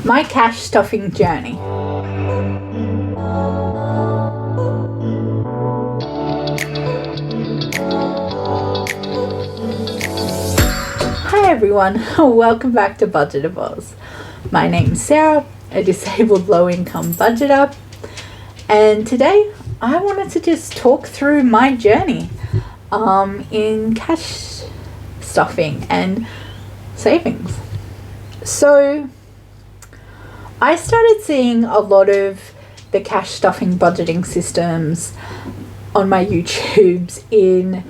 My cash stuffing journey. Hi everyone, welcome back to Budgetables. My name's Sarah, a disabled low-income budgeter, and today I wanted to just talk through my journey in cash stuffing and savings. So I started seeing a lot of the cash stuffing budgeting systems on my YouTubes in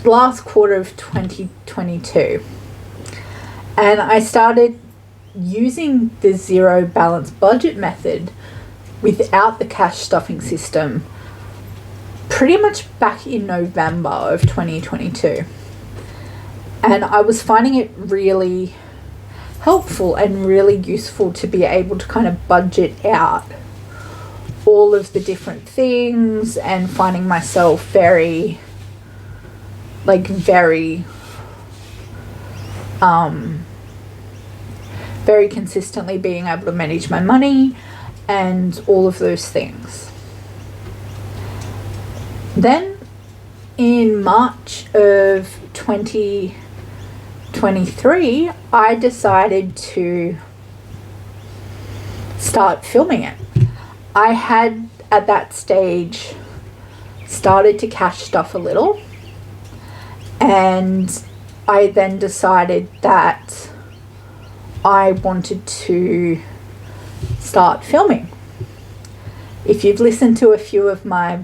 last quarter of 2022, and I started using the zero balance budget method without the cash stuffing system pretty much back in November of 2022, and I was finding it really helpful and really useful to be able to kind of budget out all of the different things and finding myself very consistently being able to manage my money and all of those things. Then in March of 2023, I decided to start filming it. I had at that stage started to cash stuff a little, and I then decided that I wanted to start filming. If you've listened to a few of my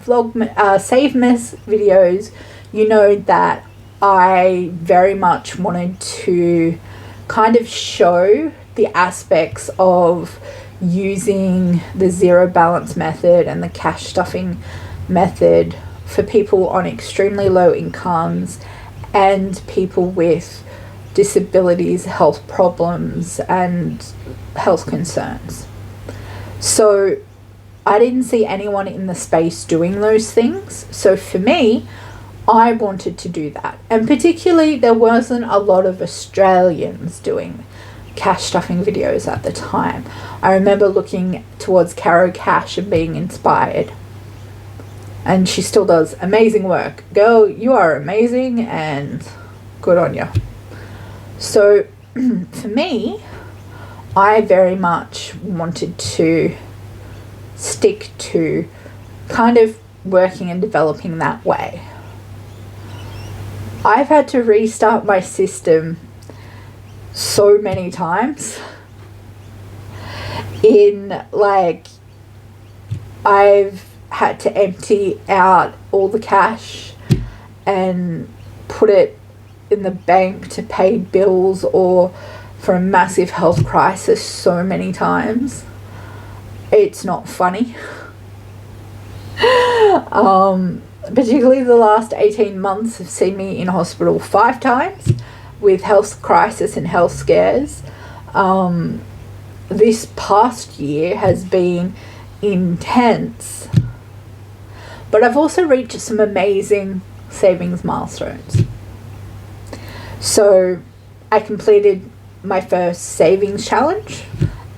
Save Mess videos, you know that I very much wanted to kind of show the aspects of using the zero balance method and the cash stuffing method for people on extremely low incomes and people with disabilities, health problems, and health concerns. So I didn't see anyone in the space doing those things. So for me, I wanted to do that. And particularly, there wasn't a lot of Australians doing cash stuffing videos at the time. I remember looking towards Caro Cash and being inspired. And she still does amazing work. Girl, you are amazing and good on you. So for me, I very much wanted to stick to kind of working and developing that way. I've had to restart my system so many times. I've had to empty out all the cash and put it in the bank to pay bills or for a massive health crisis so many times. It's not funny. Particularly the last 18 months have seen me in hospital 5 times with health crisis and health scares. This past year has been intense, but I've also reached some amazing savings milestones. So I completed my first savings challenge,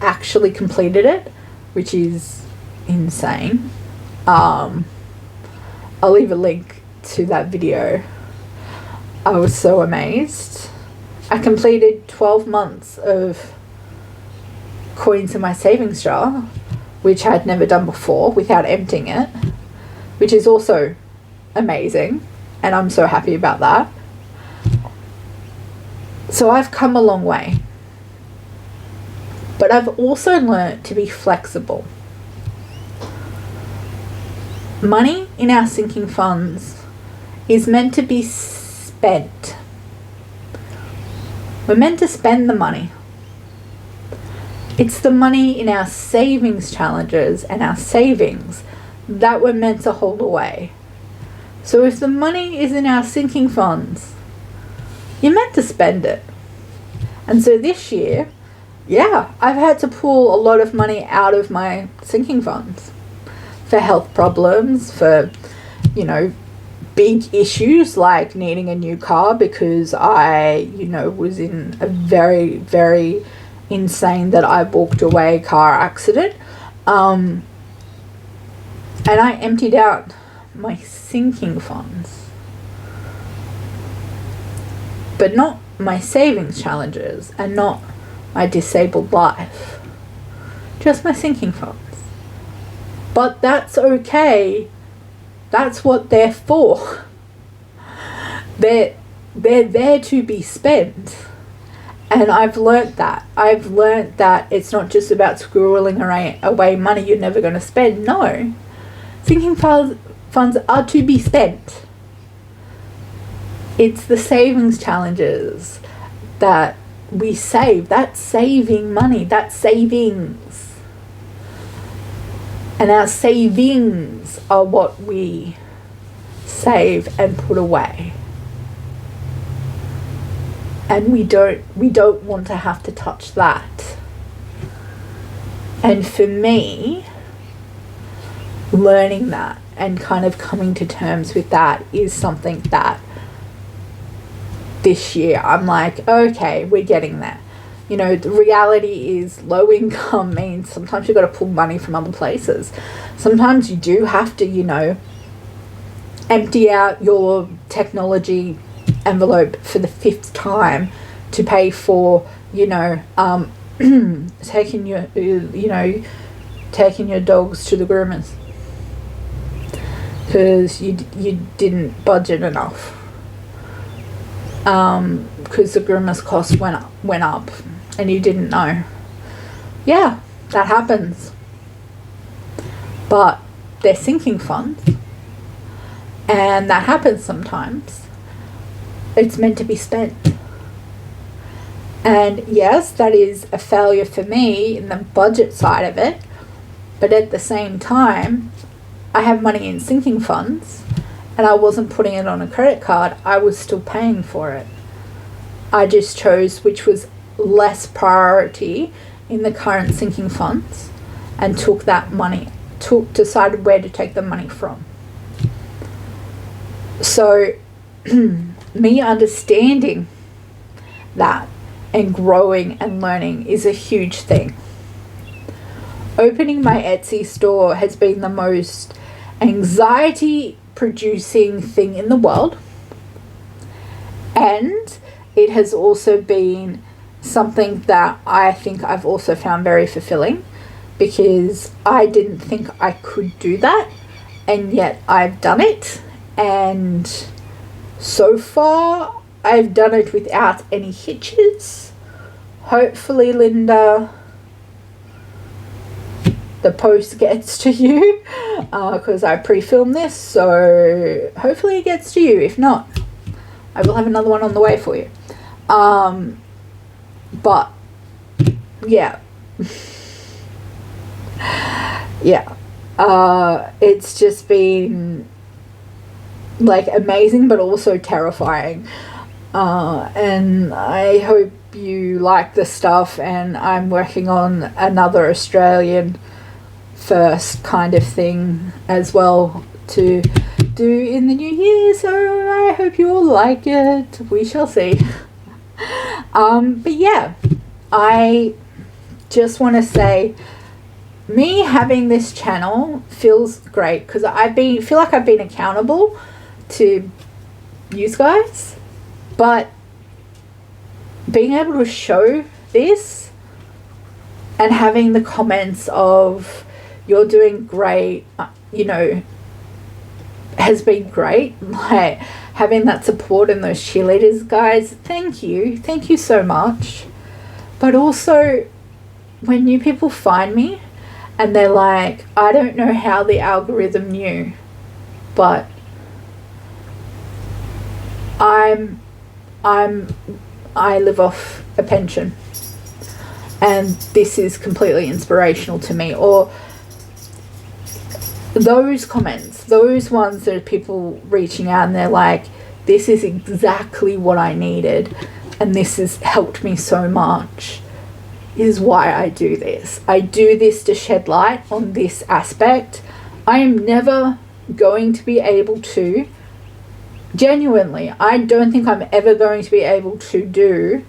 actually completed it, which is insane. I'll leave a link to that video. I was so amazed. I completed 12 months of coins in my savings jar, which I'd never done before without emptying it, which is also amazing, and I'm so happy about that. So I've come a long way, but I've also learnt to be flexible. Money in our sinking funds is meant to be spent. We're meant to spend the money. It's the money in our savings challenges and our savings that we're meant to hold away. So if the money is in our sinking funds, you're meant to spend it. And so this year, I've had to pull a lot of money out of my sinking funds for health problems, for, big issues like needing a new car because I, was in a very, very insane that I walked away car accident. And I emptied out my sinking funds, but not my savings challenges and not my disabled life, just my sinking funds. But that's okay. That's what they're for. They're there to be spent. And I've learnt that. I've learnt that it's not just about squirreling away money you're never going to spend. No. Sinking funds are to be spent. It's the savings challenges that we save. That's saving money. That's savings. And our savings are what we save and put away. And we don't want to have to touch that. And for me, learning that and kind of coming to terms with that is something that this year I'm like, okay, we're getting there. You know, the reality is low income means sometimes you've got to pull money from other places. Sometimes you do have to, you know, empty out your technology envelope for the 5th time to pay for, you know, taking your dogs to the groomers because you didn't budget enough, because the groomers cost went up and you didn't know. Yeah, that happens, but they're sinking funds, and that happens sometimes. It's meant to be spent. And yes, that is a failure for me in the budget side of it, but at the same time, I have money in sinking funds and I wasn't putting it on a credit card. I was still paying for it. I just chose which was less priority in the current sinking funds and took that money, decided where to take the money from. So me understanding that and growing and learning is a huge thing. Opening my Etsy store has been the most anxiety producing thing in the world, and it has also been something that I think I've also found very fulfilling, because I didn't think I could do that, and yet I've done it, and so far I've done it without any hitches. Hopefully, Linda, the post gets to you, because I pre-filmed this, so hopefully it gets to you. If not, I will have another one on the way for you. But yeah. It's just been like amazing, but also terrifying. And I hope you like the stuff, and I'm working on another Australian first kind of thing as well to do in the new year, so I hope you all like it. We shall see. But yeah, I just want to say, me having this channel feels great, because feel like I've been accountable to you guys, but being able to show this and having the comments of you're doing great, you know, has been great. Like having that support and those cheerleaders, guys, thank you so much. But also when new people find me and they're like, I don't know how the algorithm knew, but I live off a pension and this is completely inspirational to me. Or those comments, those ones that are people reaching out and they're like, this is exactly what I needed and this has helped me so much, is why I do this. I do this to shed light on this aspect. I am never going to be able to, genuinely, I don't think I'm ever going to be able to do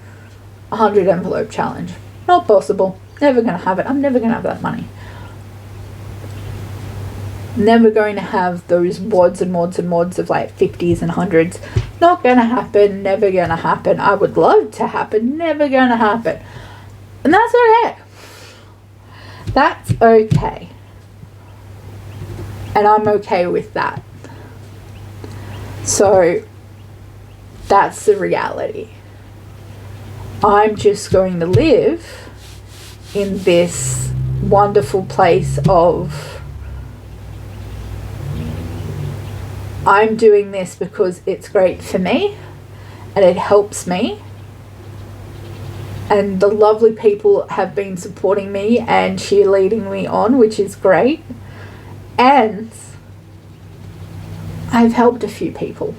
a 100 envelope challenge. Not possible. Never going to have it. I'm never going to have that money. Never going to have those wads and wads and wads of like 50s and 100s. Not going to happen. Never going to happen. I would love to happen. Never going to happen. And that's okay. That's okay. And I'm okay with that. So that's the reality. I'm just going to live in this wonderful place of, I'm doing this because it's great for me and it helps me. And the lovely people have been supporting me and cheerleading me on, which is great. And I've helped a few people.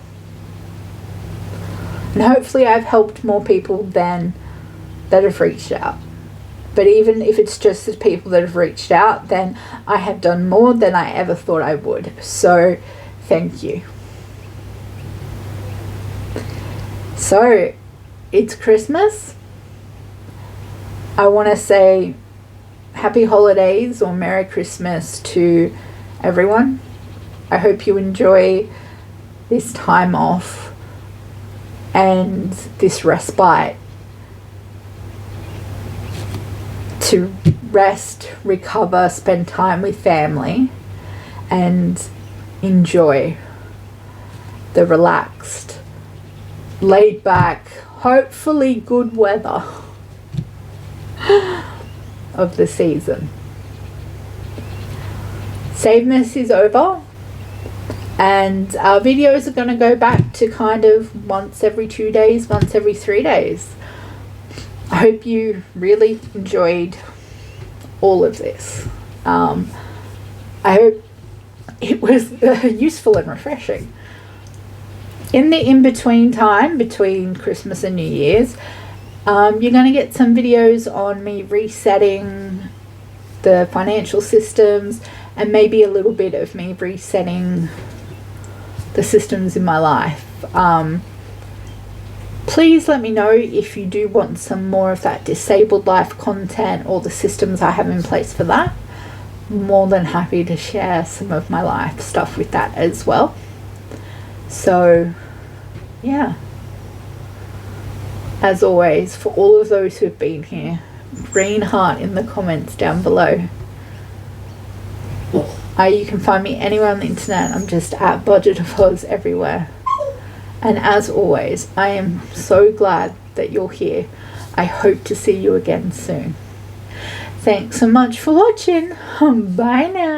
And hopefully I've helped more people than that have reached out. But even if it's just the people that have reached out, then I have done more than I ever thought I would. So thank you. So it's Christmas. I want to say happy holidays or Merry Christmas to everyone. I hope you enjoy this time off and this respite to rest, recover, spend time with family and enjoy the relaxed, laid back, hopefully good weather of the season. Sameness is over. And our videos are going to go back to kind of once every 2 days, once every 3 days. I hope you really enjoyed all of this. I hope it was useful and refreshing. In the in-between time, between Christmas and New Year's, you're going to get some videos on me resetting the financial systems and maybe a little bit of me resetting the systems in my life. Please let me know if you do want some more of that disabled life content or the systems I have in place for that. More than happy to share some of my life stuff with that as well. So yeah, as always, for all of those who have been here, green heart in the comments down below. You can find me anywhere on the internet. I'm just at Budget of Oz everywhere. And as always, I am so glad that you're here. I hope to see you again soon. Thanks so much for watching. Bye now.